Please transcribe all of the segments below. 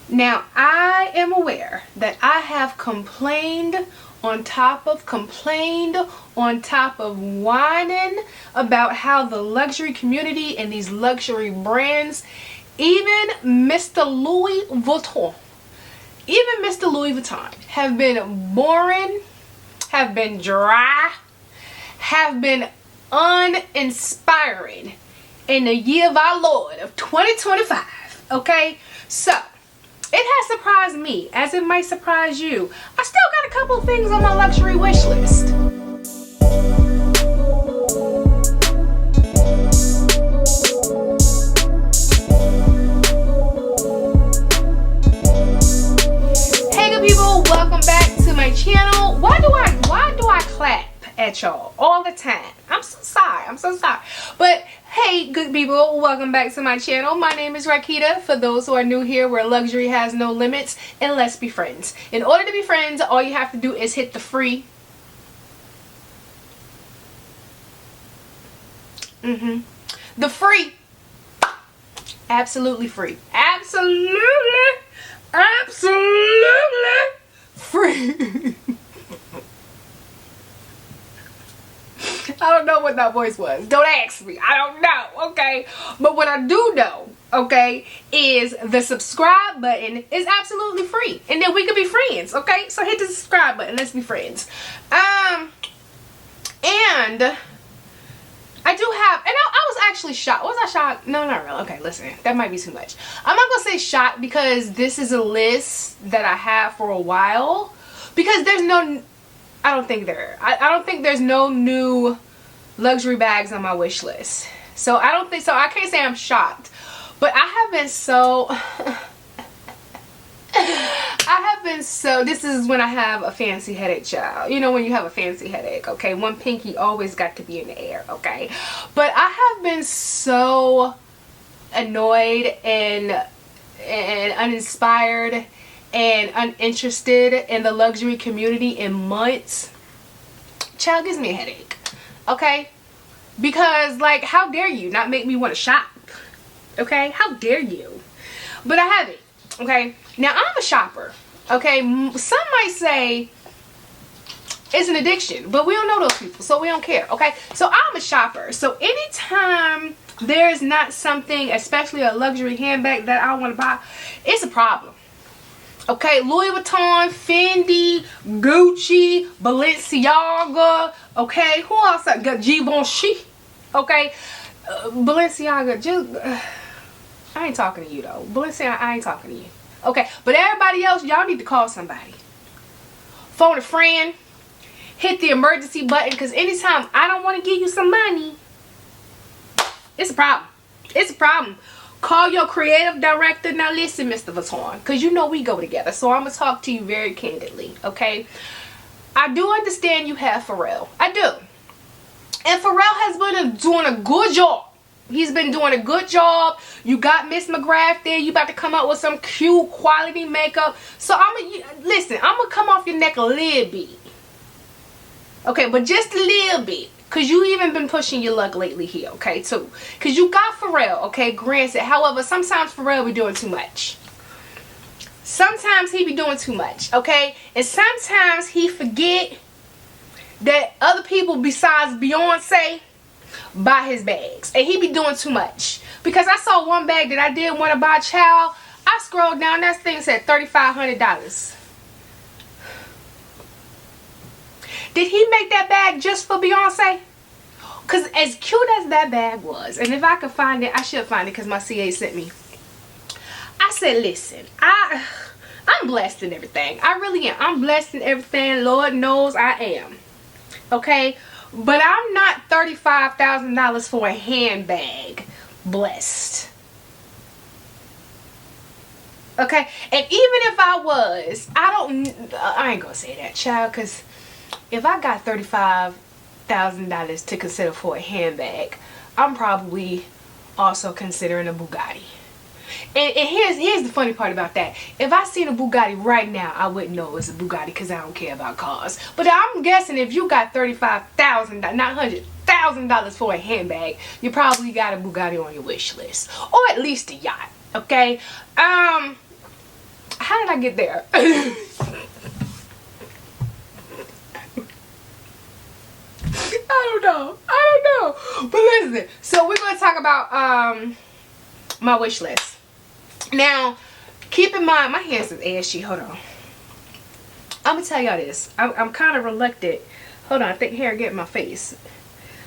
Now, I am aware that I have complained on top of whining about how the luxury community and these luxury brands, even Mr. Louis Vuitton, have been boring, have been dry, have been uninspiring in the year of our Lord of 2025. Okay, so it has surprised me, as it might surprise you. I still got a couple things on my luxury wish list. Hey good people, welcome back to my channel. Why do I clap at y'all all the time? I'm so sorry. But hey good people, welcome back to my channel. My name is Rakita. For those who are new here, where luxury has no limits, and let's be friends. In order to be friends, all you have to do is hit the free the free, absolutely free, absolutely free I don't know what that voice was. Don't ask me. I don't know, okay? But what I do know, okay, is the subscribe button is absolutely free. And then we can be friends, okay? So hit the subscribe button. Let's be friends. And I do have, and I was actually shocked. Was I shocked? No, not really. Okay, listen. That might be too much. I'm not going to say shocked because this is a list that I have for a while. Because there's no... I don't think there's no new luxury bags on my wish list. So I don't think so. I can't say I'm shocked. But I have been so this is when I have a fancy headache, child. You know when you have a fancy headache, okay? One pinky always got to be in the air, okay? But I have been so annoyed and uninspired and uninterested in the luxury community in months. Child, gives me a headache, okay? Because, like, how dare you not make me want to shop, okay? How dare you? But I have it, okay? Now, I'm a shopper, okay? Some might say it's an addiction, but we don't know those people, so we don't care, okay? So I'm a shopper. So anytime there's not something, especially a luxury handbag, that I want to buy, it's a problem. Okay, Louis Vuitton, Fendi, Gucci, Balenciaga, okay, who else I got? Givenchy, okay, Balenciaga, just, I ain't talking to you though, Balenciaga, I ain't talking to you, okay, but everybody else, y'all need to call somebody, phone a friend, hit the emergency button, because anytime I don't want to give you some money, it's a problem. Call your creative director. Now listen, Mr. Vuitton, because you know we go together, so I'm going to talk to you very candidly, okay? I do understand you have Pharrell. I do. And Pharrell has been doing a good job. He's been doing a good job. You got Miss McGrath there. You about to come out with some cute quality makeup. So listen, I'm going to come off your neck a little bit. Okay, but just a little bit. Because you even been pushing your luck lately here, okay, too. Because you got Pharrell, okay, granted. However, sometimes Pharrell be doing too much. Sometimes he be doing too much, okay? And sometimes he forget that other people besides Beyonce buy his bags. And he be doing too much. Because I saw one bag that I did want to buy, child. I scrolled down, that thing said $3,500. Did he make that bag just for Beyonce? Because as cute as that bag was, and if I could find it, I should find it because my CA sent me. I said, listen, I'm blessed in everything. I really am. I'm blessed in everything. Lord knows I am. Okay? But I'm not $35,000 for a handbag blessed. Okay? And even if I was, I ain't going to say that, child, because if I got $35,000 to consider for a handbag, I'm probably also considering a Bugatti. And here's the funny part about that. If I seen a Bugatti right now, I wouldn't know it was a Bugatti because I don't care about cars. But I'm guessing if you got $35,000, not $100,000 for a handbag, you probably got a Bugatti on your wish list. Or at least a yacht, okay? did I get there? I don't know. But listen, so we're gonna talk about my wish list. Now, keep in mind, my hands is ashy. Hold on. I'm gonna tell y'all this. I'm kind of reluctant. Hold on, I think hair get in my face.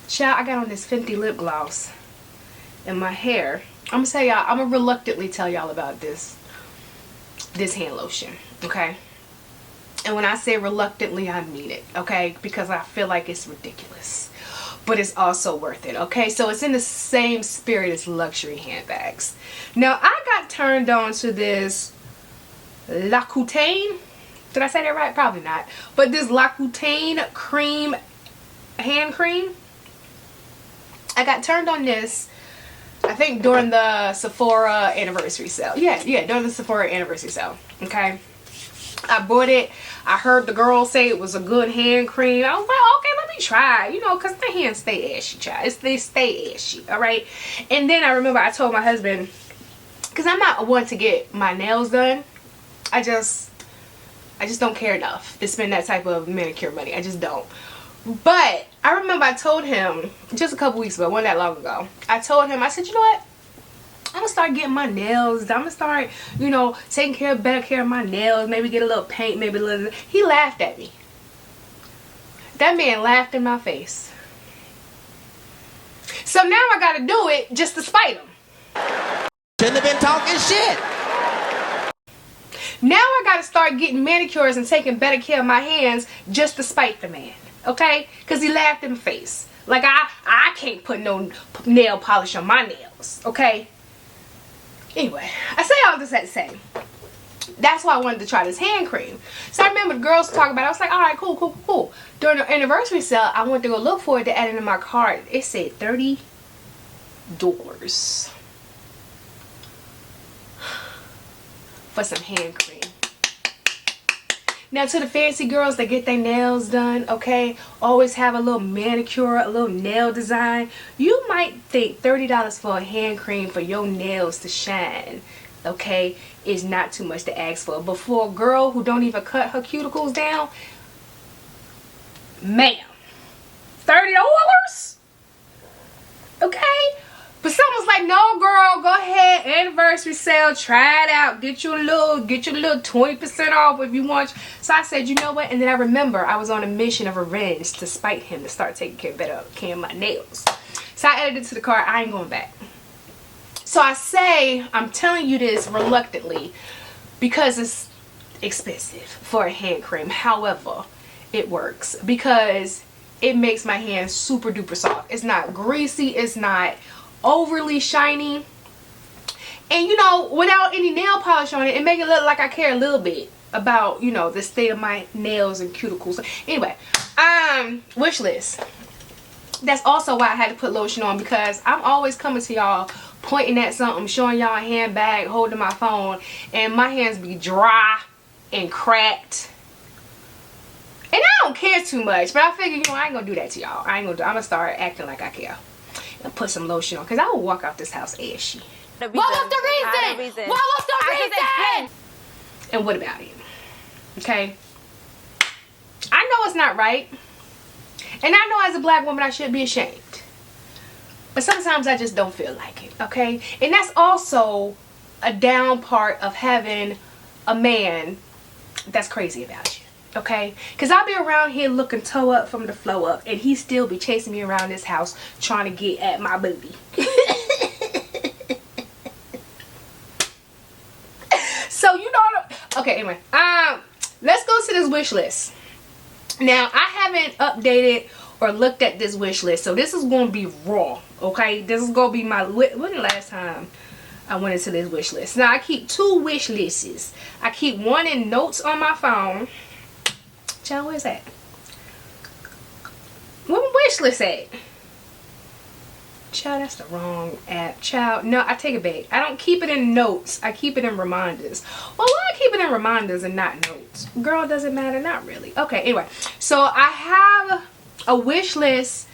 Child, I got on this Fenty lip gloss in my hair. I'm gonna tell y'all, I'm gonna reluctantly tell y'all about this hand lotion, okay? And when I say reluctantly, I mean it, okay? Because I feel like it's ridiculous, but it's also worth it, okay? So it's in the same spirit as luxury handbags. Now, I got turned on to this L'Occitane. Did I say that right? Probably not. But this L'Occitane cream, hand cream. I got turned on this, I think, during the Sephora anniversary sale. Yeah, during the Sephora anniversary sale, okay? I bought it. I heard the girl say it was a good hand cream. I was like, okay, let me try it, you know, because my hands stay ashy, child. They stay ashy, all right? And then I remember I told my husband, because I'm not one to get my nails done. I just don't care enough to spend that type of manicure money. I just don't. But I remember I told him just a couple weeks ago, wasn't that long ago. I told him, I said, you know what? I'm gonna start getting my nails. I'm gonna start, you know, taking better care of my nails. Maybe get a little paint, maybe a little. He laughed at me. That man laughed in my face. So now I gotta do it just to spite him. Shouldn't have been talking shit. Now I gotta start getting manicures and taking better care of my hands just to spite the man. Okay? Because he laughed in my face. Like I can't put no nail polish on my nails. Okay? Anyway, I say all this to say, that's why I wanted to try this hand cream. So I remember the girls talking about it. I was like, all right, cool. During the anniversary sale, I went to go look for it to add it in my cart. It said $30 for some hand cream. Now, to the fancy girls that get their nails done, okay, always have a little manicure, a little nail design, you might think $30 for a hand cream for your nails to shine, okay, is not too much to ask for. But for a girl who don't even cut her cuticles down, ma'am, $30? Okay? But someone's like, no, girl, go ahead, anniversary sale, try it out, get you a little 20% off if you want. So I said, you know what? And then I remember I was on a mission of revenge to spite him, to start taking better care of my nails. So I added it to the cart. I ain't going back. So I say, I'm telling you this reluctantly because it's expensive for a hand cream. However, it works because it makes my hands super duper soft. It's not greasy. It's not overly shiny, and you know, without any nail polish on it, it make it look like I care a little bit about, you know, the state of my nails and cuticles. Anyway, wish list. That's also why I had to put lotion on, because I'm always coming to y'all pointing at something, showing y'all a handbag, holding my phone, and my hands be dry and cracked. And I don't care too much, but I figure, you know, I ain't gonna do that to y'all. I'm gonna start acting like I care and put some lotion on, because I will walk out this house ashy. What was the reason? What was the reason? And what about it? Okay? I know it's not right. And I know as a black woman I should be ashamed. But sometimes I just don't feel like it. Okay? And that's also a down part of having a man that's crazy about you. Okay, because I'll be around here looking toe up from the flow up, and he still be chasing me around this house trying to get at my booty. So you know, okay, anyway, let's go to this wish list. Now, I haven't updated or looked at this wish list, so this is going to be raw. Okay, this is going to be my, when the last time I went into this wish list? Now, I keep 2 wish lists. I keep one in notes on my phone. Child, where's that? Where my wish list at? Child, that's the wrong app. Child, no, I take it back. I don't keep it in notes. I keep it in reminders. Well, why I keep it in reminders and not notes? Girl, does it matter? Not really. Okay, anyway. So I have a wish list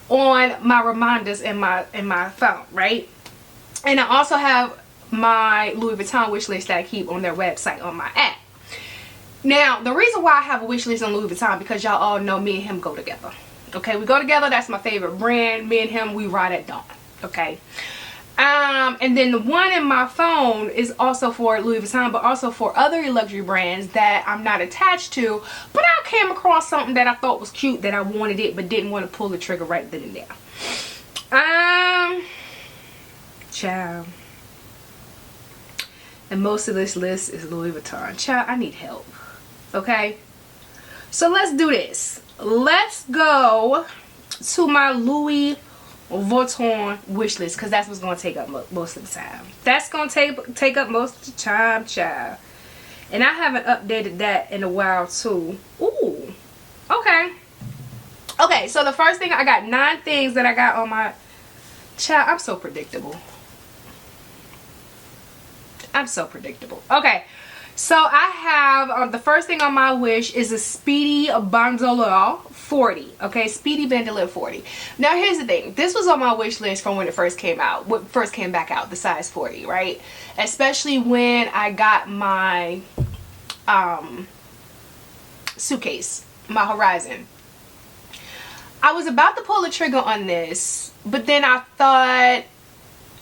on my reminders in my phone, right? And I also have my Louis Vuitton wish list that I keep on their website on my app. Now, the reason why I have a wish list on Louis Vuitton, because y'all all know me and him go together. Okay, we go together. That's my favorite brand. Me and him, we ride at dawn. Okay. And then the one in my phone is also for Louis Vuitton, but also for other luxury brands that I'm not attached to. But I came across something that I thought was cute, that I wanted it, but didn't want to pull the trigger right then and there. Child. And most of this list is Louis Vuitton. Child, I need help. Okay? So let's do this. Let's go to my Louis Vuitton wish list, because that's what's going to take up most of the time. That's going to take up most of the time, child. And I haven't updated that in a while too. Ooh. Okay. Okay, so the first thing, I got 9 things that I got on my... Child, I'm so predictable. I'm so predictable. Okay. So I have, the first thing on my wish is a Speedy Bandolier 40. Okay, Speedy Bandolier 40. Now here's the thing. This was on my wish list from when it first came out. When it first came back out, the size 40, right? Especially when I got my suitcase, my Horizon. I was about to pull the trigger on this, but then I thought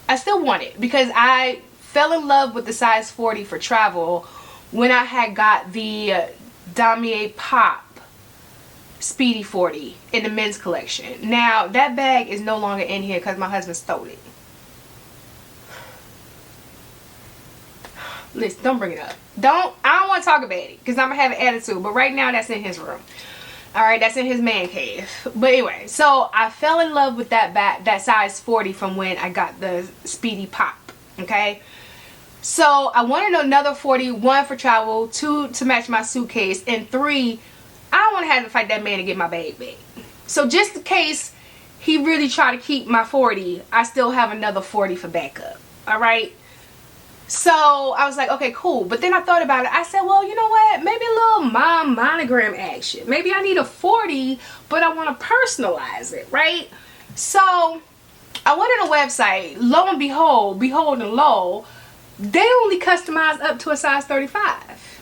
I still want it, because I fell in love with the size 40 for travel when I had got the Damier Pop Speedy 40 in the men's collection. Now that bag is no longer in here because my husband stole it. Listen, don't bring it up. I don't want to talk about it because I'm gonna have an attitude, but right now that's in his room. Alright, that's in his man cave. But anyway, so I fell in love with that size 40 from when I got the Speedy Pop. Okay, so I wanted another 40, 1 for travel, 2 to match my suitcase, and 3, I don't want to have to fight that man to get my bag back. So just in case he really try to keep my 40, I still have another 40 for backup. Alright, so I was like, okay, cool. But then I thought about it. I said, well, you know what, maybe a little monogram action. Maybe I need a 40, but I want to personalize it, right? So I went on a website. Lo and behold and lo, they only customize up to a size 35.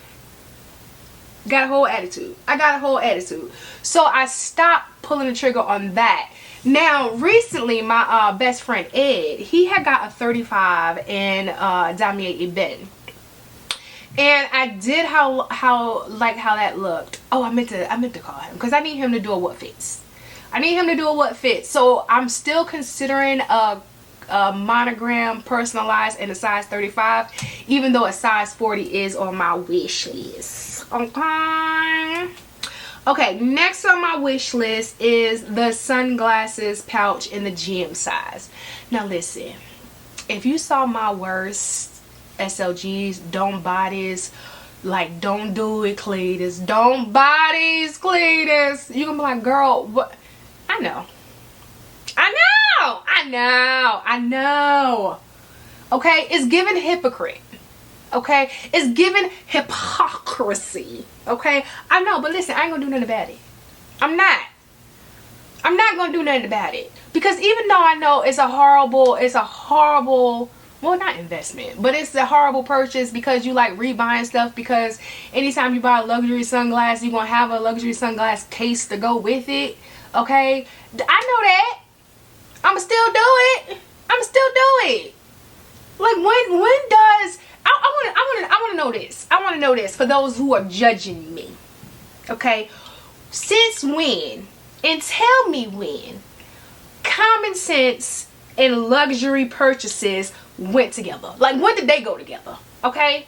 Got a whole attitude. I got a whole attitude. So I stopped pulling the trigger on that. Now recently, my best friend Ed, he had got a 35 in Damier Ebene, and I did like how that looked. Oh, I meant to call him because I need him to do a what fits. I need him to do a what fits. So I'm still considering a monogram personalized in a size 35, even though a size 40 is on my wish list. Okay, next on my wish list is the sunglasses pouch in the GM size. Now listen, if you saw my worst SLGs, don't buy this, like, don't do it, Cletus, don't buy these, Cletus, you're gonna be like, girl, what? I know. Okay, it's giving hypocrite. Okay, it's giving hypocrisy. Okay, I know, but listen, I ain't gonna do nothing about it. I'm not gonna do nothing about it, because even though I know it's a horrible, well, not investment, but it's a horrible purchase, because you like rebuying stuff, because anytime you buy a luxury sunglass, you're gonna have a luxury sunglass case to go with it. Okay, I know that. I'ma still do it. Like, when does I want to know this. I want to know this for those who are judging me. Okay, since when, and tell me when, common sense and luxury purchases went together? Like, when did they go together? Okay,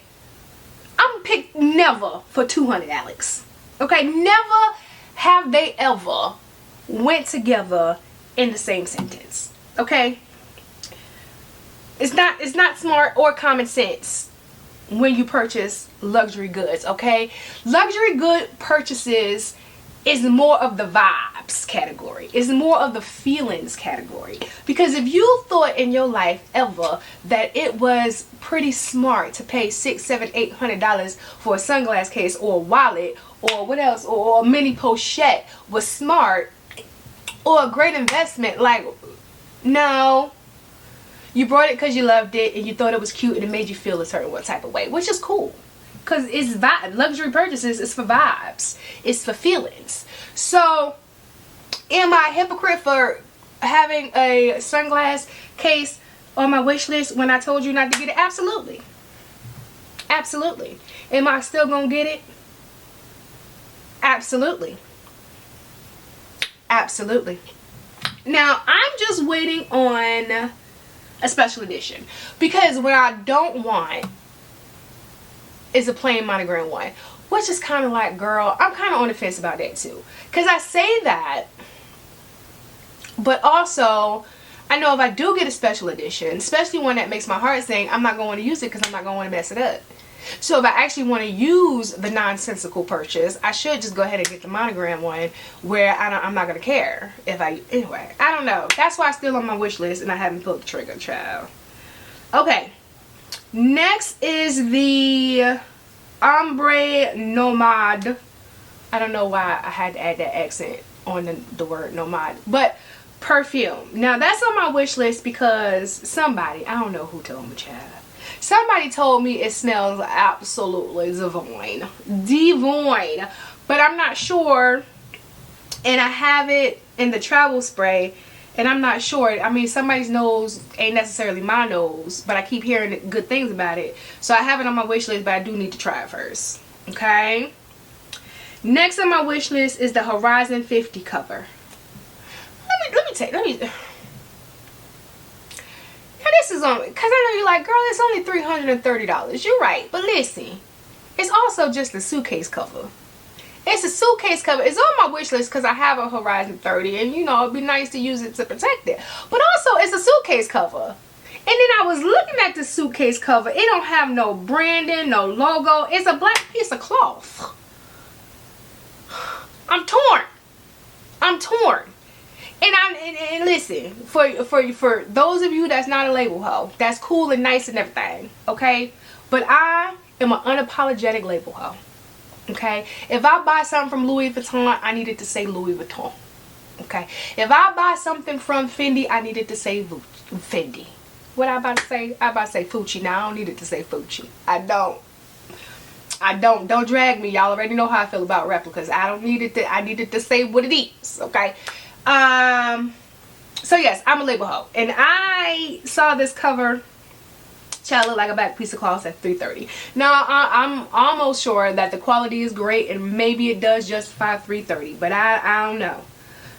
I'm pick never for 200, Alex. Okay, never have they ever went together in the same sentence. Okay, it's not smart or common sense when you purchase luxury goods. Okay, luxury good purchases is more of the vibes category. It's more of the feelings category. Because if you thought in your life ever that it was pretty smart to pay $600, $700, $800 for a sunglass case or a wallet or what else, or a mini pochette was smart or a great investment, like, no. You brought it because you loved it and you thought it was cute and it made you feel a certain what type of way, which is cool. Because it's vibe. Luxury purchases is for vibes. It's for feelings. So, am I a hypocrite for having a sunglass case on my wish list when I told you not to get it? Absolutely. Absolutely. Am I still going to get it? Absolutely. Absolutely. Now, I'm just waiting on a special edition. Because what I don't want is a plain monogram one. Which is kind of like, girl, I'm kind of on the fence about that too. Because I say that, but also, I know if I do get a special edition, especially one that makes my heart sing, I'm not going to use it because I'm not going to want to mess it up. So if I actually want to use the nonsensical purchase, I should just go ahead and get the monogram one where I'm not going to care. Anyway, I don't know. That's why it's still on my wish list and I haven't pulled the trigger, child. Okay. Next is the Ombre Nomade. I don't know why I had to add that accent on the word nomad. But perfume. Now that's on my wish list because somebody, I don't know who told me, child. Somebody told me it smells absolutely divine. Divine. But I'm not sure. And I have it in the travel spray. And I'm not sure. I mean, somebody's nose ain't necessarily my nose. But I keep hearing good things about it. So I have it on my wish list. But I do need to try it first. Okay. Next on my wish list is the Horizon 50 cover. Let me. Now this is on, because I know you're like, girl, it's only $330. You're right. But listen. It's also just a suitcase cover. It's a suitcase cover. It's on my wish list because I have a Horizon 30 and you know it'd be nice to use it to protect it. But also it's a suitcase cover. And then I was looking at the suitcase cover. It don't have no branding, no logo. It's a black piece of cloth. I'm torn. I'm torn. And listen, for those of you that's not a label hoe, that's cool and nice and everything, okay? But I am an unapologetic label hoe. Okay, if I buy something from Louis Vuitton, I need it to say Louis Vuitton. Okay, if I buy something from Fendi, I need it to say Fendi. What I about to say? I about to say Fucci. Now I don't need it to say Fucci. I don't. Don't drag me. Y'all already know how I feel about replicas. I don't need it to. I need it to say what it is. Okay. So yes, I'm a label hoe, and I saw this cover. Child, look like a back piece of cloth at $330. Now I'm almost sure that the quality is great and maybe it does justify $330, but I don't know.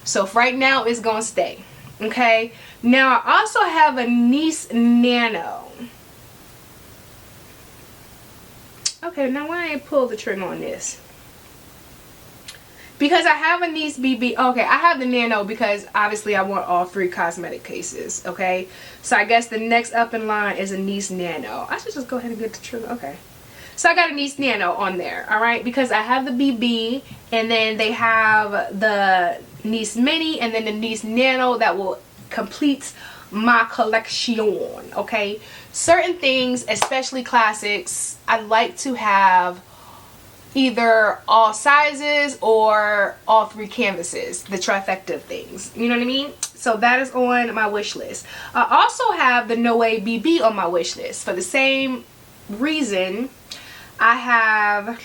So for right now it's gonna stay. Okay. Now I also have a Nice Nano. Okay, now why I ain't pulled the trigger on this? Because I have a Nice BB. Okay, I have the Nano because obviously I want all three cosmetic cases. Okay, so I guess the next up in line is a Nice Nano. I should just go ahead and get the trigger. Okay, so I got a Nice Nano on there. All right, because I have the BB and then they have the Nice Mini and then the Nice Nano that will complete my collection. Okay, certain things, especially classics, I like to have either all sizes or all three canvases, the trifecta of things, you know what I mean? So that is on my wish list. I also have the Noe BB on my wish list for the same reason. I have,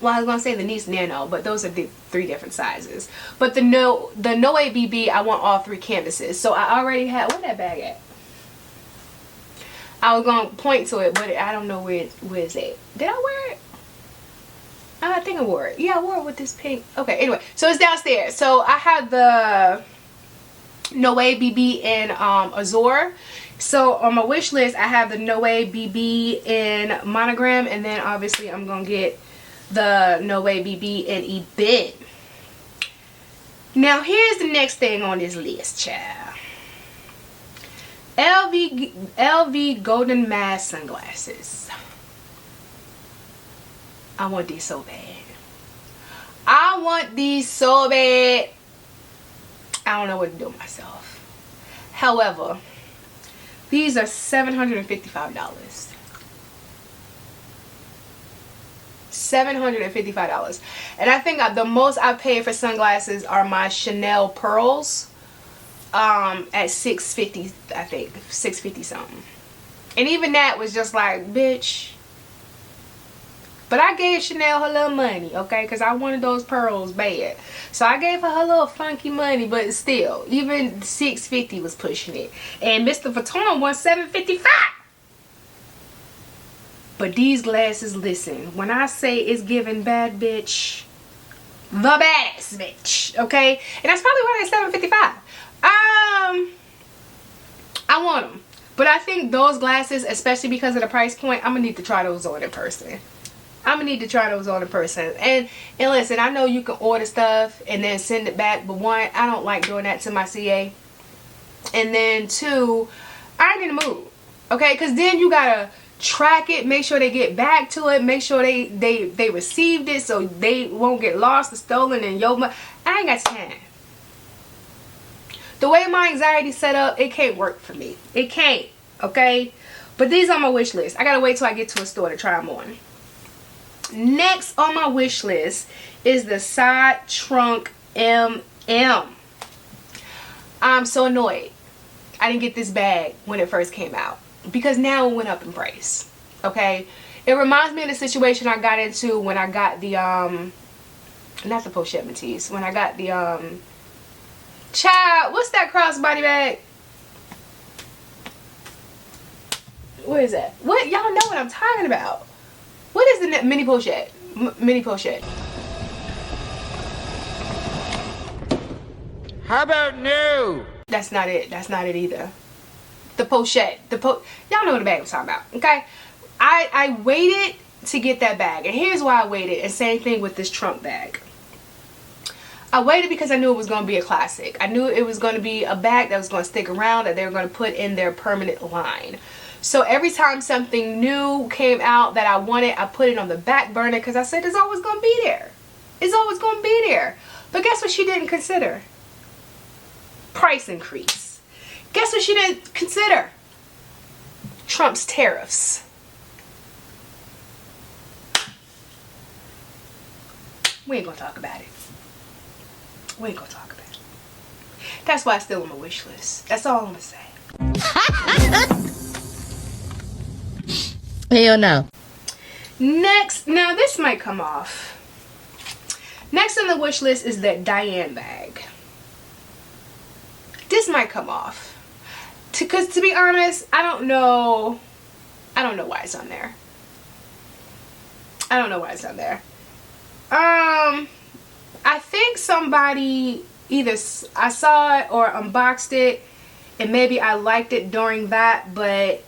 well, I was gonna say the Nice Nano, but those are the three different sizes. But the Noe BB, I want all three canvases. So I already had, where that bag at? I was gonna point to it, but I don't know where it's at. Did I wear it? I think I wore it. Yeah, I wore it with this pink. Okay, anyway. So it's downstairs. So I have the Noe BB in Azure. So on my wish list, I have the Noe BB in Monogram. And then obviously I'm going to get the Noe BB in Ebin. Now here's the next thing on this list, child. LV Golden Mask sunglasses. I want these so bad. I want these so bad. I don't know what to do with myself. However, these are $755. $755. And I think the most I paid for sunglasses are my Chanel pearls. at 650, I think 650 something, and even that was just like, bitch. But I gave Chanel her little money, okay, because I wanted those pearls bad, so I gave her little funky money. But still, even 650 was pushing it, and Mr. Vuitton won 755. But these glasses, listen, when I say it's giving bad bitch, the baddest bitch, okay? And that's probably why they're 755. I want them. But I think those glasses, especially because of the price point, I'm going to need to try those on in person. And listen, I know you can order stuff and then send it back. But one, I don't like doing that to my CA. And then two, I ain't in the mood. Okay? Because then you got to track it, make sure they get back to it, make sure they received it so they won't get lost or stolen in your money. I ain't got time. The way my anxiety set up, it can't work for me. It can't, okay? But these are on my wish list. I gotta wait till I get to a store to try them on. Next on my wish list is the side trunk MM. I'm so annoyed I didn't get this bag when it first came out, because now it went up in price. Okay, it reminds me of the situation I got into when I got the not the Pochette Matisse, when I got the child, what's that crossbody bag? What is that? What, y'all know what I'm talking about? What is the mini pochette? Mini pochette. How about new? That's not it. That's not it either. The pochette. Y'all know what the bag I'm talking about. Okay. I waited to get that bag, and here's why I waited. And same thing with this trunk bag. I waited because I knew it was going to be a classic. I knew it was going to be a bag that was going to stick around, that they were going to put in their permanent line. So every time something new came out that I wanted, I put it on the back burner because I said it's always going to be there. It's always going to be there. But guess what she didn't consider? Price increase. Guess what she didn't consider? Trump's tariffs. We ain't going to talk about it. We ain't gonna talk about it. That's why it's still on my wish list. That's all I'm gonna say. Hell no. Next, now this might come off. Next on the wish list is that Diane bag. This might come off. Because to be honest, I don't know why it's on there. I don't know why it's on there. I think somebody either I saw it or unboxed it, and maybe I liked it during that, but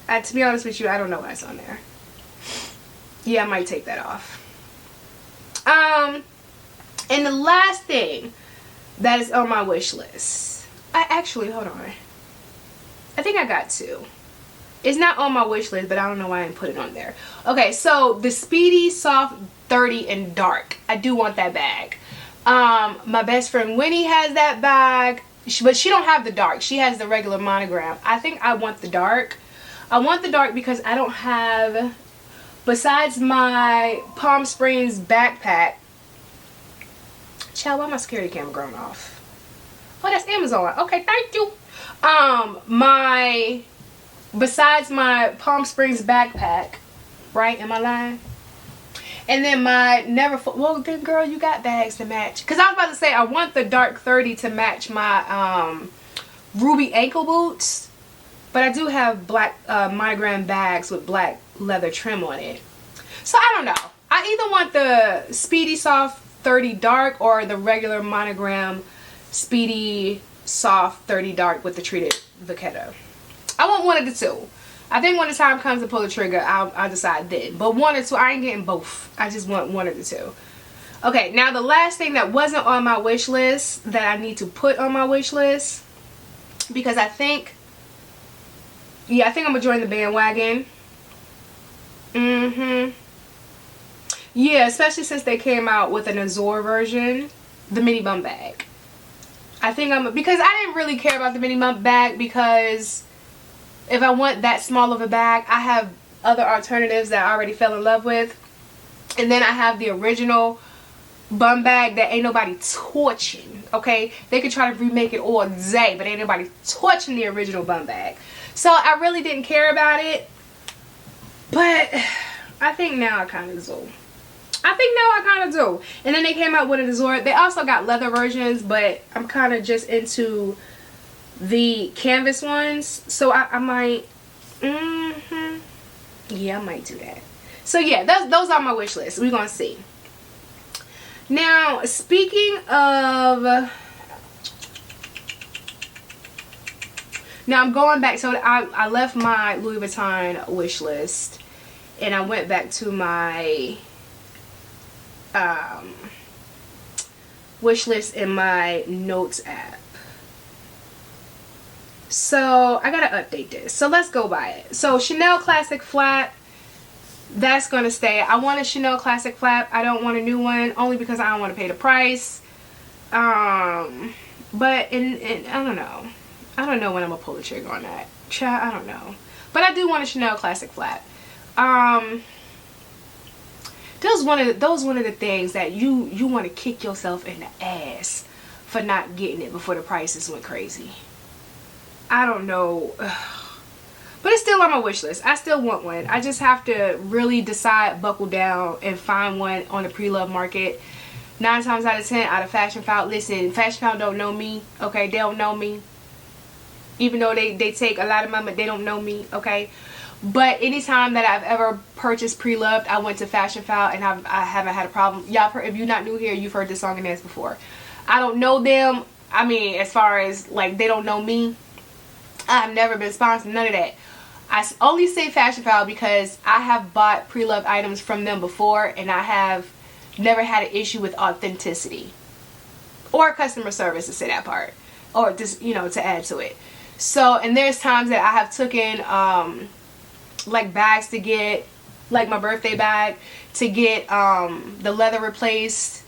to be honest with you, I don't know why it's on there. Yeah, I might take that off. And the last thing that is on my wish list, hold on. I think I got two. It's not on my wish list, but I don't know why I didn't put it on there. Okay, so the Speedy Soft 30 in dark. I do want that bag. My best friend Winnie has that bag, but she don't have the dark. She has the regular monogram. I think I want the dark. I want the dark because I don't have, besides my Palm Springs backpack. Child, why my security camera going off? Oh, that's Amazon. Okay, thank you. Besides my Palm Springs backpack, right? Am I lying? And then my well then girl, you got bags to match. Because I was about to say I want the dark 30 to match my ruby ankle boots. But I do have black monogram bags with black leather trim on it. So I don't know. I either want the Speedy Soft 30 dark or the regular monogram Speedy Soft 30 dark with the treated vaquetto. I want one of the two. I think when the time comes to pull the trigger, I'll decide then. But one or two, I ain't getting both. I just want one of the two. Okay, now the last thing that wasn't on my wish list that I need to put on my wish list, because I think I'm gonna join the bandwagon. Yeah, especially since they came out with an Azure version, the mini bum bag. Because I didn't really care about the mini bum bag, because if I want that small of a bag, I have other alternatives that I already fell in love with. And then I have the original bum bag that ain't nobody torching, okay? They could try to remake it all day, but ain't nobody torching the original bum bag. So I really didn't care about it, but I think now I kind of do. And then they came out with an Azor. They also got leather versions, but I'm kind of just into the canvas ones, so I might yeah, I might do that. So yeah, those are my wish lists. We're gonna see. Now, speaking of, now I'm going back. So I left my Louis Vuitton wish list and I went back to my wish list in my notes app. So I gotta update this. So let's go by it. So Chanel Classic Flat, that's gonna stay. I want a Chanel Classic Flat. I don't want a new one, only because I don't want to pay the price. But I don't know. I don't know when I'm gonna pull the trigger on that. I don't know. But I do want a Chanel Classic Flat. Those one of the things that you want to kick yourself in the ass for not getting it before the prices went crazy. I don't know. But it's still on my wish list. I still want one. I just have to really decide, buckle down, and find one on the pre-love market. 9 times out of 10 out of Fashion Foul. Listen, Fashion Foul don't know me. Okay, they don't know me. Even though they take a lot of money, they don't know me. Okay. But anytime that I've ever purchased pre-loved, I went to Fashion Foul and I haven't had a problem. Y'all, if you're not new here, you've heard this song and dance before. I don't know them. I mean, as far as like they don't know me. I've never been sponsored, none of that. I only say Fashion Foul because I have bought pre-loved items from them before and I have never had an issue with authenticity or customer service, to say that part, or just, you know, to add to it. So, and there's times that I have taken like bags to get, like my birthday bag, to get the leather replaced,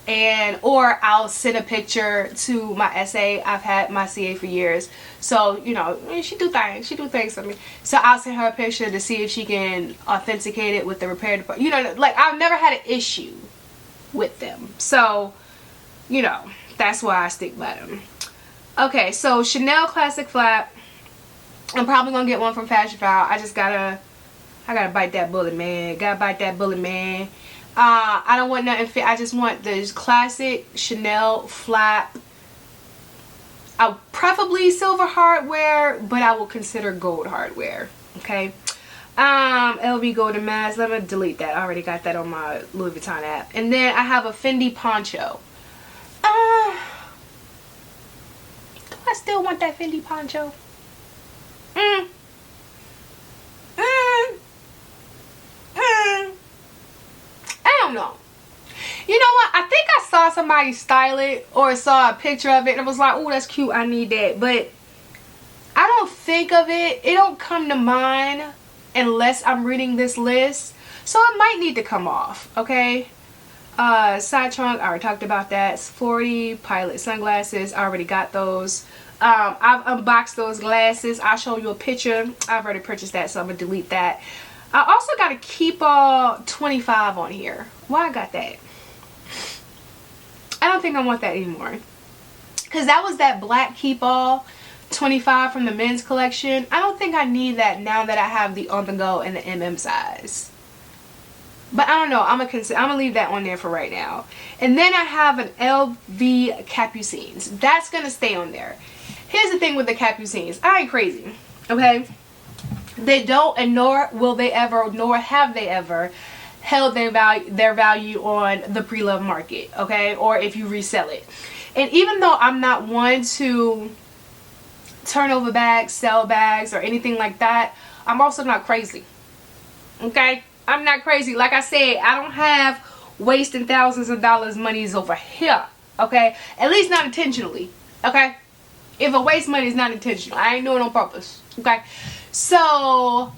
and or I'll send a picture to my SA. I've had my CA for years, so you know, she do things for me. So I'll send her a picture to see if she can authenticate it with the repair department. You know, like I've never had an issue with them, so you know, that's why I stick by them. Okay, so Chanel Classic Flat, I'm probably gonna get one from Fashion Foul. I gotta bite that bullet, man. Gotta bite that bullet, man. I don't want nothing fit. I just want this classic Chanel flat. Preferably silver hardware, but I will consider gold hardware. Okay. LV Golden Mask. Let me delete that. I already got that on my Louis Vuitton app. And then I have a Fendi poncho. Do I still want that Fendi poncho? I don't know. You know what? I think I saw somebody style it or saw a picture of it and I was like, oh, that's cute. I need that. But I don't think of it. It don't come to mind unless I'm reading this list. So it might need to come off. Okay. Side trunk. I already talked about that. 40 Pilot sunglasses. I already got those. I've unboxed those glasses. I'll show you a picture. I've already purchased that, so I'm going to delete that. I also got a Keepall 25 on here. Why I got that? I don't think I want that anymore. Because that was that black Keepall 25 from the men's collection. I don't think I need that now that I have the on the go and the MM size. But I don't know. I'm gonna leave that on there for right now. And then I have an LV Capucines. That's gonna stay on there. Here's the thing with the Capucines. I ain't crazy. Okay? They don't, and nor will they ever, nor have they ever held their value on the pre-love market, okay, or if you resell it. And even though I'm not one to turn over bags, sell bags, or anything like that, I'm also not crazy, okay? I'm not crazy. Like I said, I don't have wasting thousands of dollars monies over here, okay? At least not intentionally, okay? If I waste money, it's not intentional. I ain't doing it on purpose, okay? So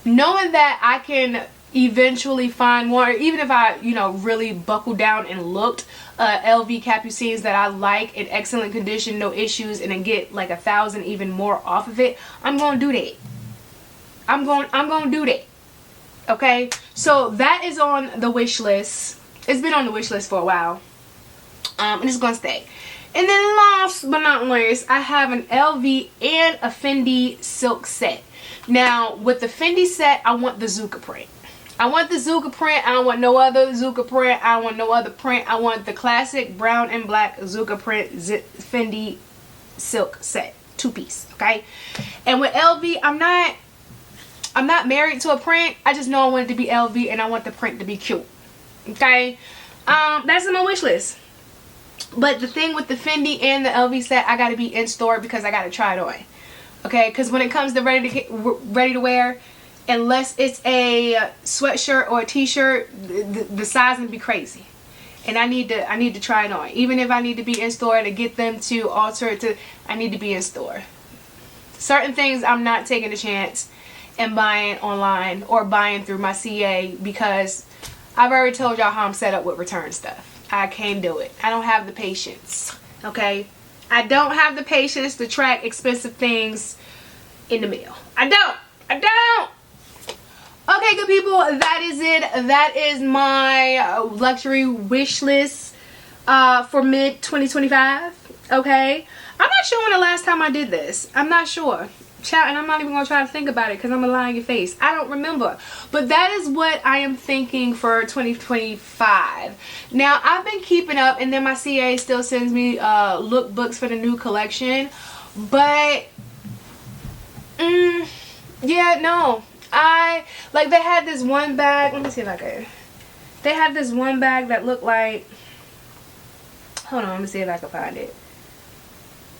knowing that I can eventually find more, even if I, you know, really buckled down and looked, LV Capucines that I like in excellent condition, no issues, and then get like 1,000 even more off of it, I'm gonna do that. I'm gonna do that. Okay, so that is on the wish list. It's been on the wish list for a while. And it's gonna stay. And then last but not least, I have an LV and a Fendi silk set. Now with the Fendi set, I want the Zucca print. I want the Zucca print. I don't want no other Zucca print. I don't want no other print. I want the classic brown and black Zucca print Fendi silk set, 2-piece. Okay. And with LV, I'm not married to a print. I just know I want it to be LV and I want the print to be cute. Okay. That's in my wish list. But the thing with the Fendi and the LV set, I gotta be in store because I gotta try it on. Okay. Because when it comes to ready to wear, unless it's a sweatshirt or a t-shirt, the sizing be crazy. And I need to try it on. Even if I need to be in store to get them to alter it to, I need to be in store. Certain things I'm not taking a chance and buying online or buying through my CA because I've already told y'all how I'm set up with return stuff. I can't do it. I don't have the patience. Okay? I don't have the patience to track expensive things in the mail. I don't. Okay, good people, that is it. That is my luxury wish list for mid 2025. Okay, I'm not sure when the last time I did this. I'm not sure. Chat, and I'm not even gonna try to think about it because I'm gonna lie in your face. I don't remember. But that is what I am thinking for 2025. Now I've been keeping up, and then my CA still sends me lookbooks for the new collection. But yeah, no. They had this one bag. Let me see if I can. They had this one bag that looked like, hold on, let me see if I can find it.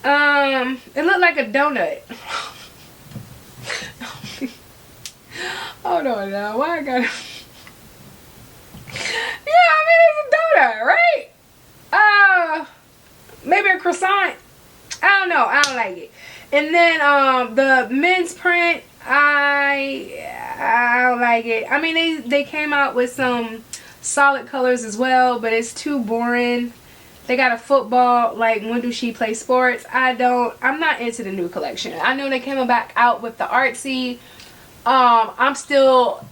It looked like a donut. Hold on now, why I gotta yeah, I mean it's a donut, right? Maybe a croissant. I don't know, I don't like it. And then the men's print, I don't like it. I mean they came out with some solid colors as well, but it's too boring. They got a football, like when do she play sports? I'm not into the new collection. I know they came back out with the artsy. I'm still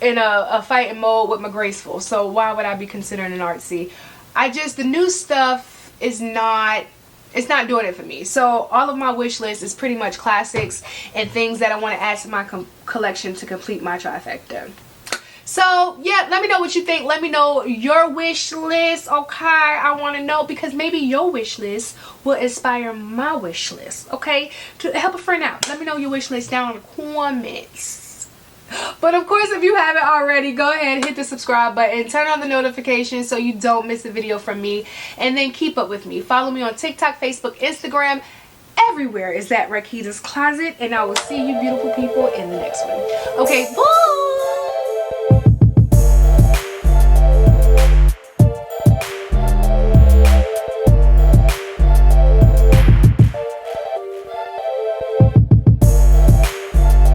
in a fighting mode with my graceful, so why would I be considering an artsy? The new stuff is not, it's not doing it for me. So all of my wish list is pretty much classics and things that I want to add to my collection to complete my trifecta. So yeah, let me know what you think. Let me know your wish list. Okay, I want to know, because maybe your wish list will inspire my wish list. Okay, to help a friend out, let me know your wish list down in the comments. But of course, if you haven't already, go ahead, hit the subscribe button, turn on the notifications so you don't miss a video from me, and then keep up with me. Follow me on TikTok, Facebook, Instagram. Everywhere is at Rakita's Closet, and I will see you beautiful people in the next one. Okay, bye.